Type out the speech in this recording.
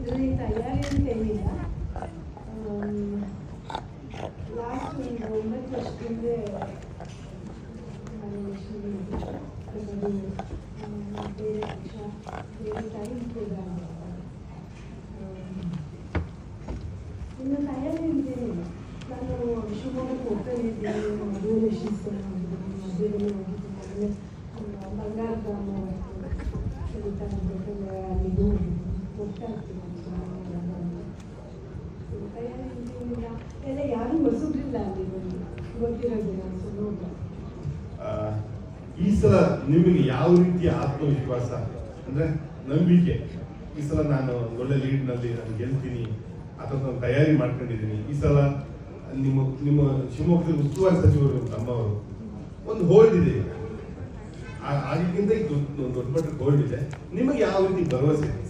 ಇದರಲ್ಲಿ ತಯಾರಿ ಅಂತ ಏನಿಲ್ಲ. ಲಾಸ್ಟ್ ಒಂದು 9 ವರ್ಷದಿಂದ ನಾನು ಬೇರೆ ಪಕ್ಷ ಬೇರೆ ಟೈಮ್ ಪ್ರೋಗ್ರಾಮ್ ಇನ್ನು ತಯಾರಿ ಅಂತೇನಿಲ್ಲ. ನಾನು ಶಿವಮೊಗ್ಗಕ್ಕೆ ಹೋಗ್ತಾ ಇದ್ದೀನಿ, ಡೊನೇಷನ್ಸ್ ಮದುವೆಗಳು ಹೋಗಿದ್ದೀನಿ, ಆಮೇಲೆ ಬಂಗಾರ ಧಾಮ ಅಲ್ಲಿಗೂ ಹೋಗ್ತಾ ಇರ್ತೀನಿ. ತಯಾರಿ ಅಂತೇನಿಲ್ಲ, ಎಲ್ಲ ಯಾರೂ ಹೊಸಬ್ರಿಲ್ಲ ಅಲ್ಲಿ ಗೊತ್ತಿರೋದಿಲ್ಲ. ಈ ಸಲ ನಿಮಗೆ ಯಾವ ರೀತಿಯ ಆತ್ಮವಿಶ್ವಾಸ ಅಂದ್ರೆ ನಂಬಿಕೆ, ಈ ಸಲ ನಾನು ಒಳ್ಳೆ ಲೀಡ್ನಲ್ಲಿ ನಾನು ಗೆಲ್ತೀನಿ ಅಥವಾ ನಾನು ತಯಾರಿ ಮಾಡ್ಕೊಂಡಿದ್ದೀನಿ, ಈ ಸಲ ನಿಮ್ಮ ಶಿವಮೊಗ್ಗದ ಉಸ್ತುವಾರಿ ಸಚಿವರು ತಮ್ಮವರು ಒಂದು ಹೋಲ್ಡ್ ಇದೆ, ಈಗ ಆಗಿಗಿಂತ ಇದು ಒಂದು ದೊಡ್ಡ ಮಟ್ಟಕ್ಕೆ ಹೋಲ್ಡ್ ಇದೆ, ನಿಮಗೆ ಯಾವ ರೀತಿ ಭರವಸೆ ಇದೆ?